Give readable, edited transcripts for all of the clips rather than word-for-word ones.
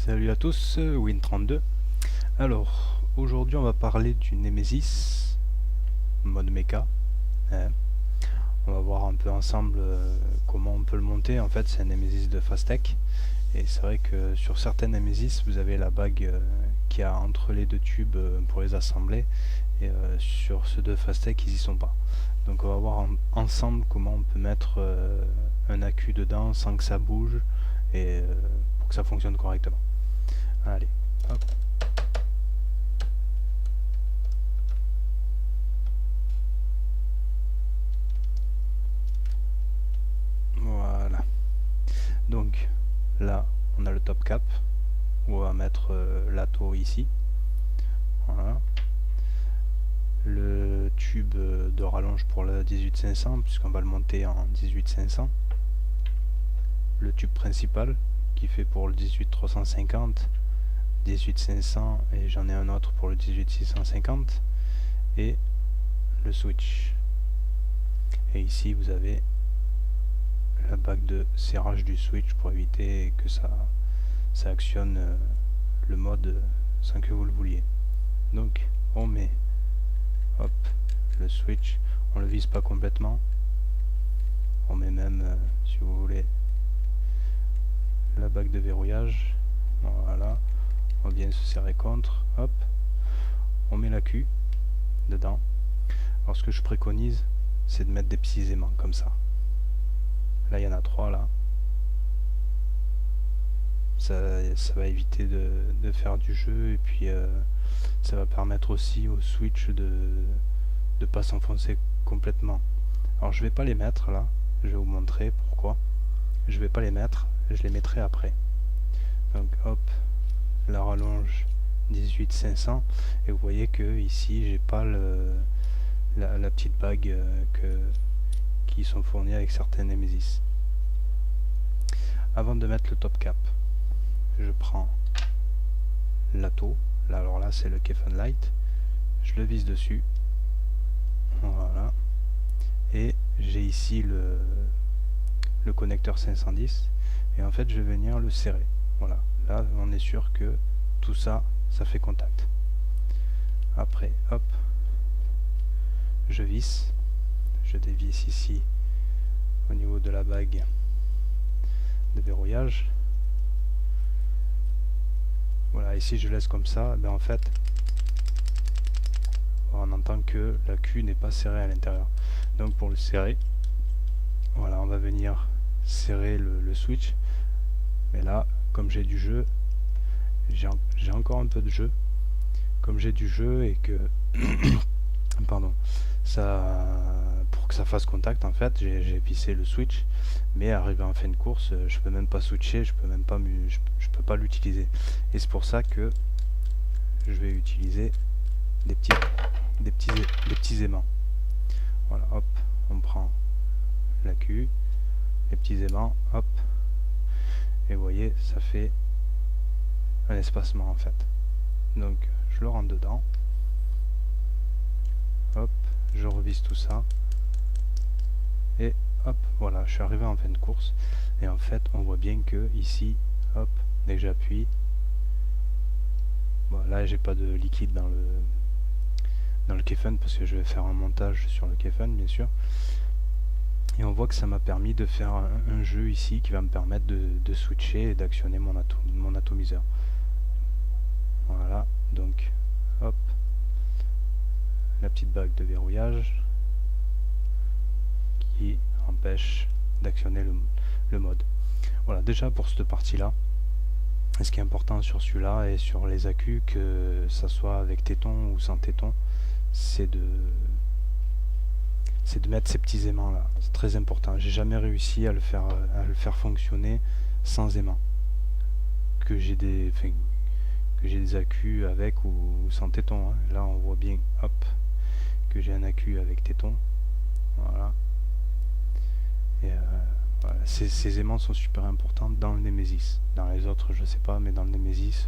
Salut à tous, Win32. Alors, aujourd'hui on va parler du Nemesis, mode mecha. hein. On va voir un peu ensemble comment on peut le monter. En fait, c'est un Nemesis de Fastech. Et c'est vrai que sur certains Nemesis, vous avez la bague qui a entre les deux tubes pour les assembler. Et sur ceux de Fastech, ils y sont pas. Donc on va voir ensemble comment on peut mettre un accu dedans sans que ça bouge et pour que ça fonctionne correctement. Allez, hop. Voilà. Donc là, on a le top cap où on va mettre l'atto ici. Voilà. Le tube de rallonge pour le 18500 puisqu'on va le monter en 18500. Le tube principal qui fait pour le 18350, 18500 et j'en ai un autre pour le 18650 et le switch. Et ici vous avez la bague de serrage du switch pour éviter que ça actionne le mode sans que vous le vouliez. Donc on met hop le switch, on le vise pas complètement, on met même si vous voulez la bague de verrouillage. Voilà, on vient se serrer contre, hop, on met la queue dedans. Alors ce que je préconise, c'est de mettre des petits aimants comme ça. Là il y en a 3 là. Ça va éviter de faire du jeu et puis ça va permettre aussi au switch de pas s'enfoncer complètement. Alors je vais pas les mettre là, je vais vous montrer pourquoi. Je vais pas les mettre, je les mettrai après. Donc hop, la rallonge 18500 et vous voyez que ici j'ai pas la petite bague qui sont fournies avec certains Nemesis. Avant de mettre le top cap, je prends l'atto, là alors là c'est le Kefen Light, je le vise dessus, voilà, et j'ai ici le connecteur 510 et en fait je vais venir le serrer. Voilà, là on est sûr que tout ça, ça fait contact. Après, hop, je visse, je dévisse ici au niveau de la bague de verrouillage. Voilà, ici je laisse comme ça, ben en fait on entend que la queue n'est pas serrée à l'intérieur. Donc pour le serrer, voilà, on va venir serrer le switch. Mais là, comme j'ai du jeu, j'ai encore un peu de jeu. Comme j'ai du jeu et que pardon, pour que ça fasse contact en fait, j'ai vissé le switch. Mais arrivé en fin de course, je peux même pas switcher, je peux pas l'utiliser. Et c'est pour ça que je vais utiliser des petits aimants. Voilà, hop, on prend la queue, les petits aimants, hop, et vous voyez, ça fait un espacement en fait. Donc je le rentre dedans, hop, je revise tout ça, et hop, voilà, je suis arrivé en fin de course, et en fait on voit bien que ici, hop, dès que j'appuie, bon, là j'ai pas de liquide dans le Kefen parce que je vais faire un montage sur le Kefen bien sûr, et on voit que ça m'a permis de faire un jeu ici qui va me permettre de switcher et d'actionner mon atomiseur. Voilà, donc hop, la petite bague de verrouillage qui empêche d'actionner le mode. Voilà, déjà pour cette partie là, ce qui est important sur celui-là et sur les accus, que ça soit avec téton ou sans téton, c'est de mettre ces petits aimants là, c'est très important. J'ai jamais réussi à le faire fonctionner sans aimants. Que j'ai des accus avec ou sans téton. Là on voit bien, hop, que j'ai un accu avec téton. Voilà. Et voilà. Ces aimants sont super importants dans le Nemesis. Dans les autres je sais pas, mais dans le Nemesis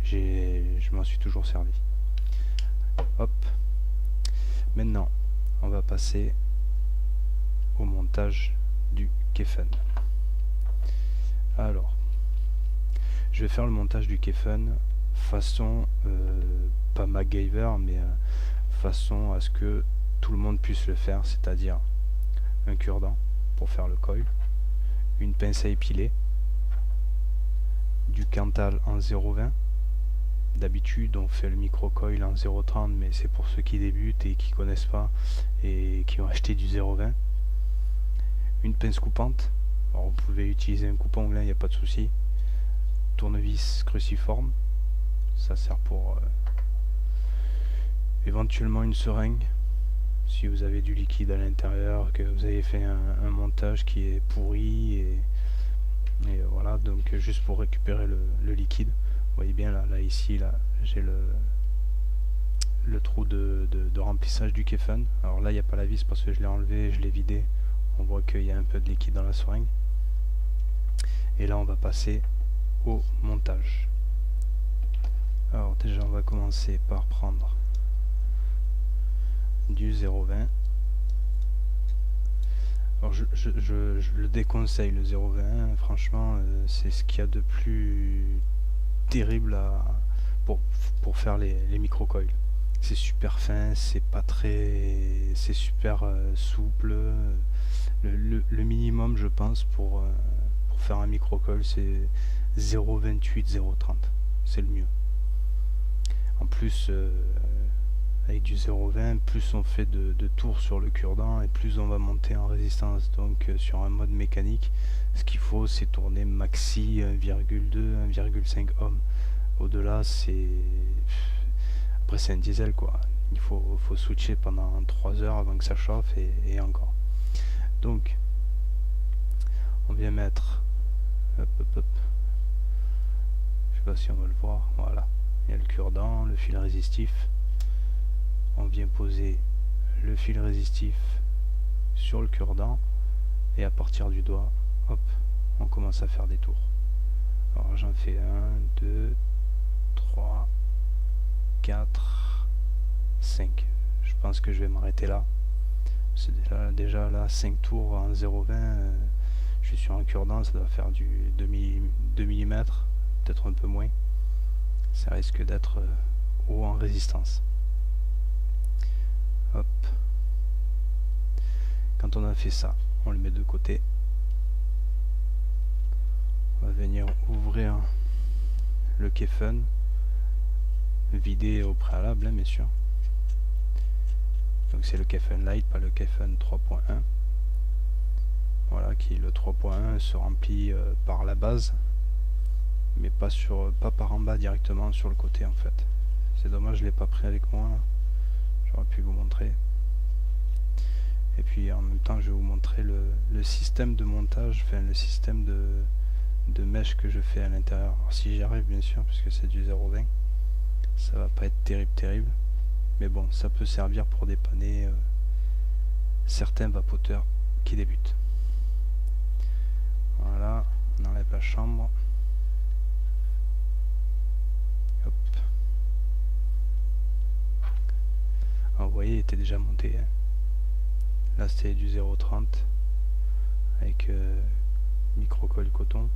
je m'en suis toujours servi. Hop. Maintenant on va passer au montage du Kefen. Alors, Je vais faire le montage du Kefun façon, pas MacGyver, mais façon à ce que tout le monde puisse le faire, c'est-à-dire un cure-dent pour faire le coil, une pince à épiler, du Cantal en 0,20. D'habitude on fait le micro-coil en 0,30, mais c'est pour ceux qui débutent et qui connaissent pas et qui ont acheté du 0,20. Une pince coupante, alors vous pouvez utiliser un coupe-ongle, il n'y a pas de souci. Tournevis cruciforme, ça sert pour éventuellement une seringue si vous avez du liquide à l'intérieur, que vous avez fait un montage qui est pourri, et voilà, donc juste pour récupérer le liquide. Vous voyez bien là ici, là j'ai le trou de remplissage du Kefun. Alors là il n'y a pas la vis parce que je l'ai enlevé, je l'ai vidé. On voit qu'il y a un peu de liquide dans la seringue. Et là on va passer au montage. Alors déjà on va commencer par prendre du 0,20. Alors je le déconseille, le 0,20, franchement c'est ce qu'il y a de plus terrible pour faire les micro-coils. C'est super fin, c'est pas très, c'est super souple. Le minimum je pense pour faire un micro-coil c'est 0,28, 0,30, c'est le mieux. En plus avec du 0,20, plus on fait de tours sur le cure-dent et plus on va monter en résistance. Donc sur un mode mécanique, ce qu'il faut c'est tourner maxi 1,2, 1,5 ohm. Au-delà c'est... Après c'est un diesel quoi. Il faut switcher pendant 3 heures avant que ça chauffe et encore. Donc on vient mettre... Hop, hop, hop. Je sais pas si on va le voir. Voilà. Il y a le cure-dent, le fil résistif. On vient poser le fil résistif sur le cure-dent et à partir du doigt, hop, on commence à faire des tours. Alors j'en fais 1, 2, 3, 4, 5. Je pense que je vais m'arrêter là. C'est déjà là 5 tours en 0,20. Je suis sur un cure-dent, ça doit faire du 2 mm, peut-être un peu moins. Ça risque d'être haut en résistance. Hop. Quand on a fait ça, on le met de côté. On va venir ouvrir le Kefun, vider au préalable, hein, bien sûr. Donc c'est le Kefun Light, pas le Kefun 3.1. Voilà, qui le 3.1 se remplit par la base, mais pas par en bas directement, sur le côté en fait. C'est dommage, je l'ai pas pris avec moi. J'aurais pu vous montrer. Et puis en même temps je vais vous montrer le système de montage, enfin le système de mèche que je fais à l'intérieur. Alors si j'y arrive bien sûr, puisque c'est du 0,20, ça va pas être terrible, mais bon, ça peut servir pour dépanner certains vapoteurs qui débutent. Voilà, on enlève la chambre. Hop. Alors, vous voyez, il était déjà monté. Hein. Là, c'était du 0,30 avec micro-coil coton.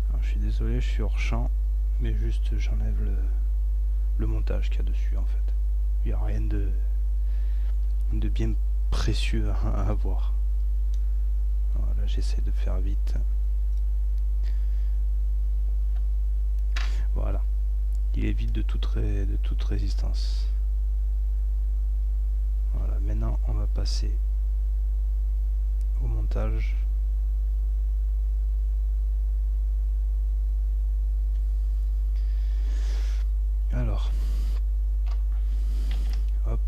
Alors, je suis désolé, je suis hors champ, mais juste j'enlève le montage qu'il y a dessus en fait. Il n'y a rien de bien précieux à avoir. Voilà, j'essaie de faire vite. Voilà, il est vide de toute résistance. Voilà, maintenant on va passer au montage. Alors, hop,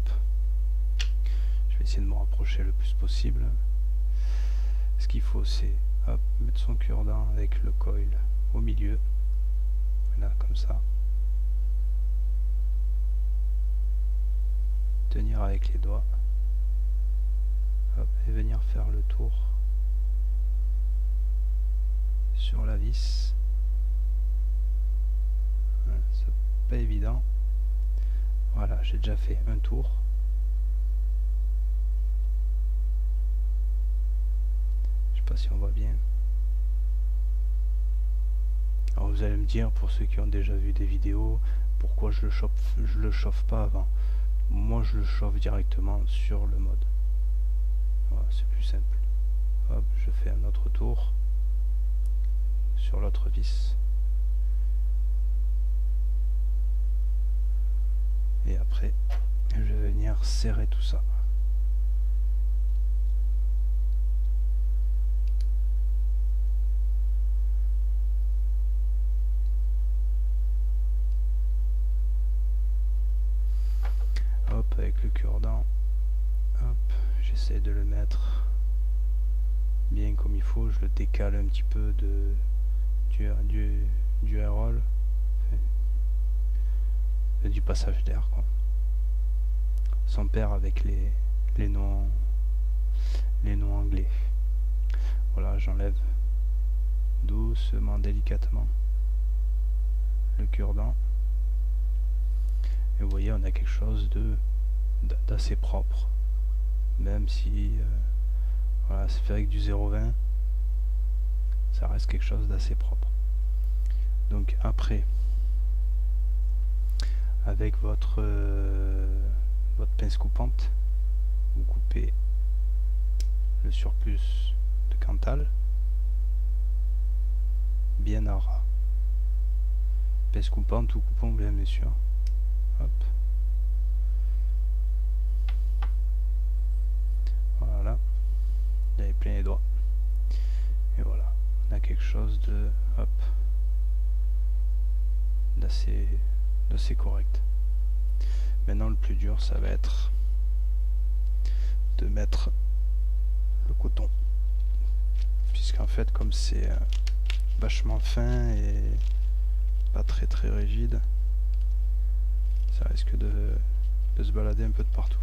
je vais essayer de me rapprocher le plus possible. Ce qu'il faut c'est mettre son cure-dent avec le coil au milieu, voilà, comme ça, tenir avec les doigts, hop, et venir faire le tour sur la vis. C'est pas évident. Voilà, j'ai déjà fait un tour. Je sais pas si on voit bien. Alors vous allez me dire, pour ceux qui ont déjà vu des vidéos, pourquoi je le chauffe pas avant. Moi je le chauffe directement sur le mode. Voilà, c'est plus simple. Hop, je fais un autre tour sur l'autre vis. Et après, je vais venir serrer tout ça. Hop, avec le cure-dent, hop, j'essaie de le mettre bien comme il faut. Je le décale un petit peu du air roll, du passage d'air, quoi. Son père avec les noms anglais. Voilà, j'enlève doucement, délicatement le cure-dent. Et vous voyez, on a quelque chose d'assez propre, même si voilà, c'est fait avec du 0,20, ça reste quelque chose d'assez propre. Donc après, avec votre pince coupante, vous coupez le surplus de Cantal bien à ras. Pince coupante ou coupon bien, bien sûr. Hop. Voilà. Il y avait plein les doigts. Et voilà. On a quelque chose de hop d'assez correct. Maintenant le plus dur ça va être de mettre le coton. Puisqu'en fait comme c'est vachement fin et pas très rigide, ça risque de se balader un peu de partout.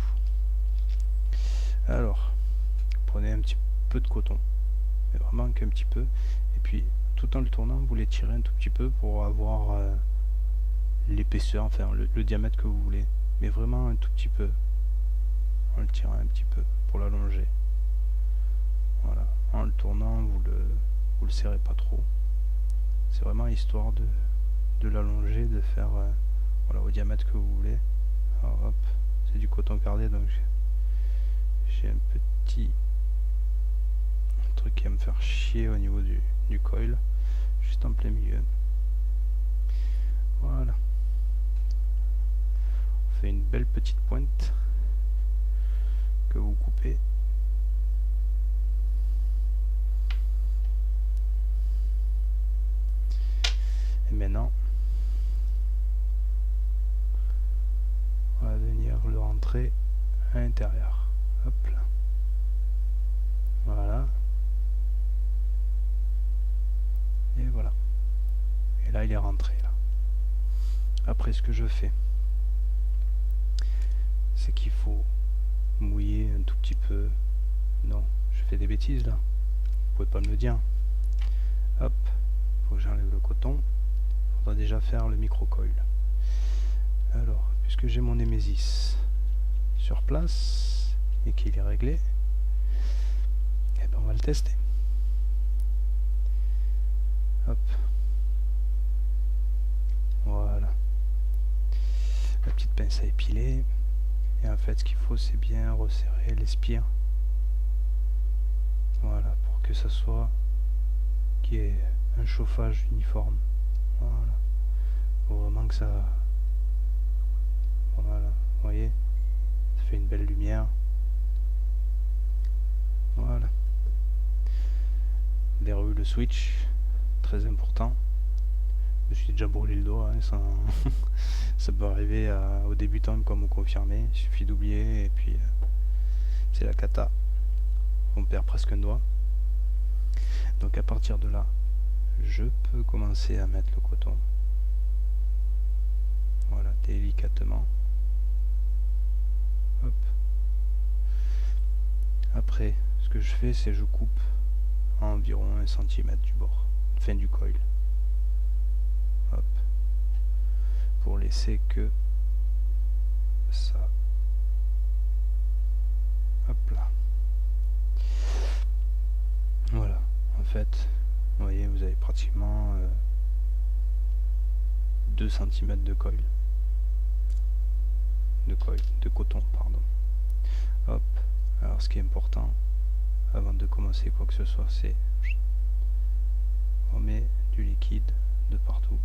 Alors, prenez un petit peu de coton, mais vraiment qu'un petit peu, et puis tout en le tournant, vous l'étirez un tout petit peu pour avoir l'épaisseur, enfin le diamètre que vous voulez, mais vraiment un tout petit peu, en le tirant un petit peu pour l'allonger. Voilà, en le tournant, vous le serrez pas trop. C'est vraiment histoire de l'allonger, de faire voilà, au diamètre que vous voulez. Alors hop, c'est du coton cardé, donc j'ai un petit truc qui va me faire chier au niveau du coil, juste en plein milieu. Voilà. On fait une belle petite pointe que vous coupez. Et maintenant, on va venir le rentrer à l'intérieur. Hop là. Voilà. Et voilà. Et là, il est rentré. Là. Après, ce que je fais, c'est qu'il faut mouiller un tout petit peu. Non, je fais des bêtises là. Vous pouvez pas me le dire. Hop, faut que j'enlève le coton. On va déjà faire le micro-coil. Alors, puisque j'ai mon Nemesis sur place et qu'il est réglé, eh ben on va le tester. Hop. Voilà. La petite pince à épiler. Et en fait, ce qu'il faut, c'est bien resserrer les spires. Voilà, pour que ça soit qu'il y ait un chauffage uniforme. Voilà. Faut vraiment que ça... Voilà, vous voyez, ça fait une belle lumière. Voilà. Verrouille le switch, très important. Je me suis déjà brûlé le doigt, hein, ça peut arriver aux débutants comme aux confirmés. Il suffit d'oublier et puis c'est la cata. On perd presque un doigt. Donc à partir de là, je peux commencer à mettre le coton. Voilà, délicatement. Hop. Après, ce que je fais, c'est je coupe à environ 1 cm du bord. fin du coil. Hop. Pour laisser que ça. Hop là. Voilà. En fait, vous voyez, vous avez pratiquement 2 cm de coil. De coton, pardon. Hop. Alors ce qui est important, avant de commencer quoi que ce soit, c'est on met du liquide de partout.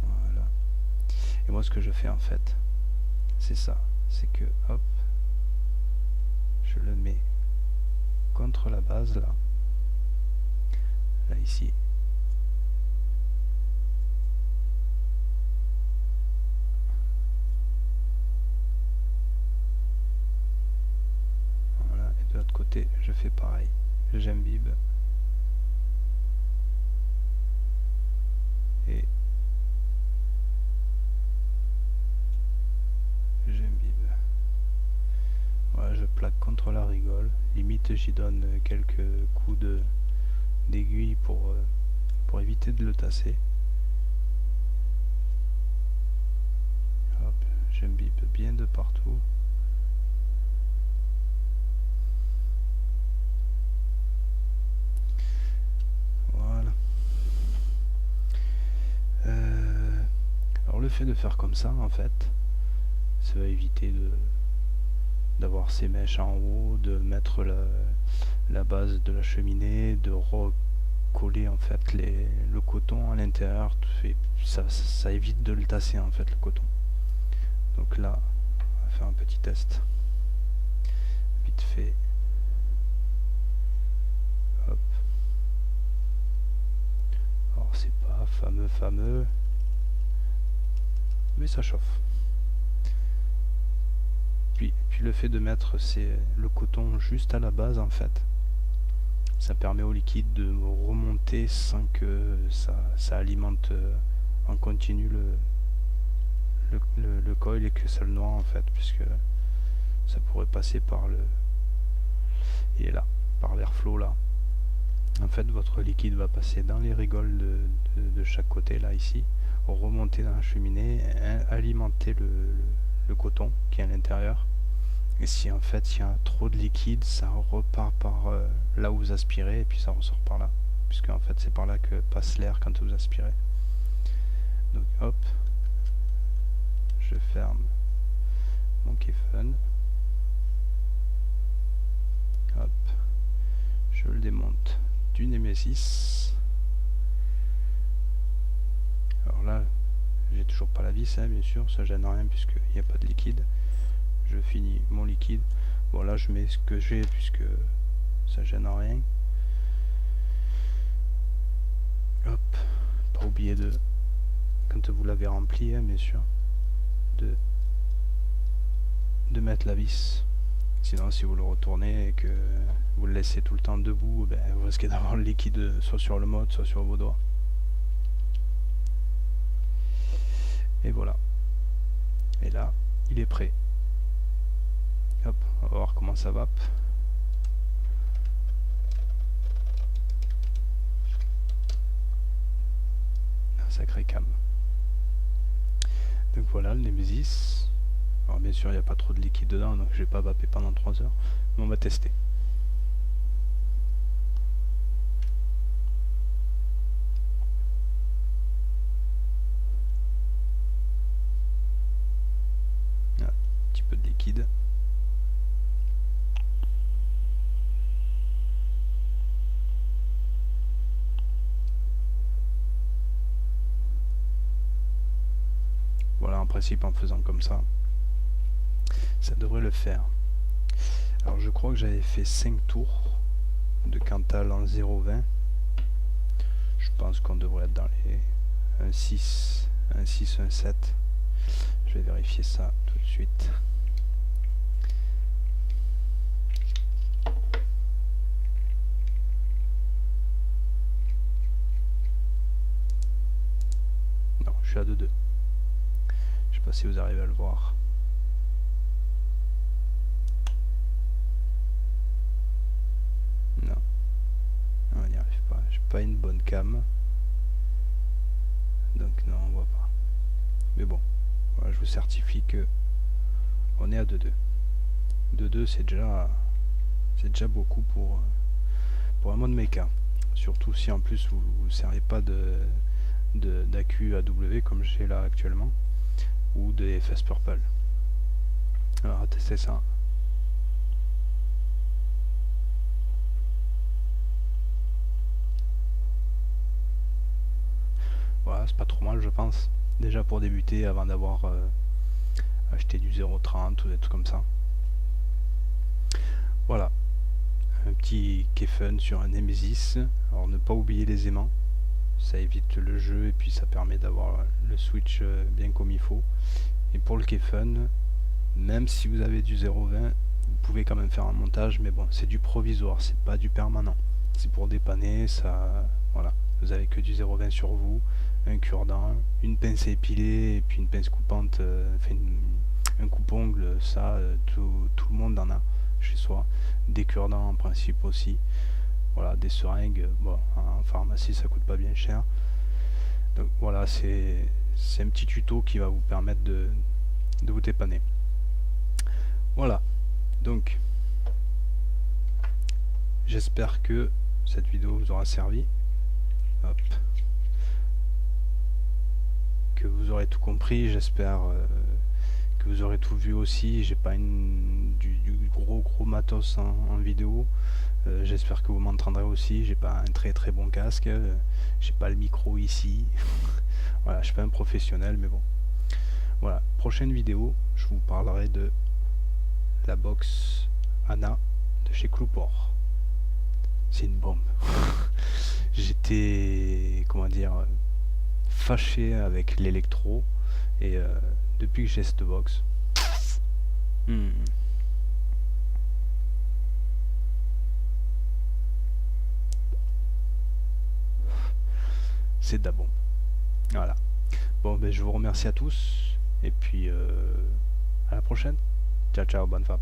Voilà. Et moi ce que je fais en fait, c'est ça, c'est que hop, je le mets contre la base là ici. Voilà, et de l'autre côté je fais pareil, j'imbibe et j'imbibe. Voilà, je plaque contre la rigole, limite j'y donne quelques coups d'aiguille pour éviter de le tasser. Hop, j'imbibe bien de partout. Voilà. Alors le fait de faire comme ça, en fait, ça va éviter d'avoir ces mèches en haut, de mettre la base de la cheminée, de recoller en fait le coton à l'intérieur. Ça évite de le tasser en fait, le coton. Donc là, on va faire un petit test vite fait. Hop. Alors c'est pas fameux, mais ça chauffe. Puis le fait de mettre le coton juste à la base, en fait, ça permet au liquide de remonter sans que ça alimente en continu le coil et que ça le noie, en fait, puisque ça pourrait passer par par l'airflow là. En fait, votre liquide va passer dans les rigoles de chaque côté là, ici, remonter dans la cheminée, alimenter le coton qui est à l'intérieur. Et si en fait il y a trop de liquide, ça repart par là où vous aspirez et puis ça ressort par là, puisque en fait c'est par là que passe l'air quand vous aspirez. Donc hop, je ferme mon Kefun, hop, je le démonte du Nemesis. Alors là, j'ai toujours pas la vis, hein, bien sûr, ça gêne rien puisqu'il n'y a pas de liquide. Je finis mon liquide. Bon là je mets ce que j'ai puisque ça gêne rien. Hop, pas oublier quand vous l'avez rempli, hein, bien sûr, de mettre la vis. Sinon si vous le retournez et que vous le laissez tout le temps debout, ben, vous risquez d'avoir le liquide soit sur le mode, soit sur vos doigts. Et voilà. Et là, il est prêt. Hop, on va voir comment ça vape. Un sacré cam. Donc voilà le Nemesis. Alors bien sûr il n'y a pas trop de liquide dedans, donc je vais pas vaper pendant 3 heures. Mais on va tester. Un petit peu de liquide. Voilà, en principe, en faisant comme ça devrait le faire. Alors je crois que j'avais fait 5 tours de Cantal en 0,20. Je pense qu'on devrait être dans les 1,6, 1,7. Je vais vérifier ça tout de suite. Non, je suis à 2,2. Je sais pas si vous arrivez à le voir. pas une bonne cam. Donc non, on voit pas. Mais bon, voilà, je vous certifie que on est à 2.2. 2.2 c'est déjà beaucoup pour un mode mecha. Surtout si en plus vous ne servez pas d'AQ AW comme j'ai là actuellement, ou de FS Purple. Alors testez ça. Voilà, c'est pas trop mal je pense. Déjà pour débuter avant d'avoir acheté du 0.30 ou des trucs comme ça. Voilà. Un petit Keyfun sur un Nemesis. Alors ne pas oublier les aimants. Ça évite le jeu et puis ça permet d'avoir le switch bien comme il faut. Et pour le Keyfun, même si vous avez du 0.20, vous pouvez quand même faire un montage, mais bon, c'est du provisoire, c'est pas du permanent. C'est pour dépanner, ça, voilà. Vous avez que du 0.20 sur vous, un cure-dent, une pince à épiler et puis une pince coupante, un coupe-ongle, ça, tout le monde en a chez soi. Des cure-dents en principe aussi. Voilà, des seringues, bon, en pharmacie ça coûte pas bien cher. Donc voilà, c'est un petit tuto qui va vous permettre de vous dépanner. Voilà, donc j'espère que cette vidéo vous aura servi. Hop. Que vous aurez tout compris, j'espère que vous aurez tout vu aussi. J'ai pas du gros matos en vidéo. J'espère que vous m'entendrez aussi. J'ai pas un très bon casque, j'ai pas le micro ici. Voilà, je suis pas un professionnel, mais bon. Voilà, prochaine vidéo, je vous parlerai de la box Anna de chez Clouport. C'est une bombe. J'étais, comment dire, fâché avec l'électro et depuis que j'ai cette box, c'est de la bombe. Voilà. Bon, ben je vous remercie à tous et puis à la prochaine. Ciao, bonne femme.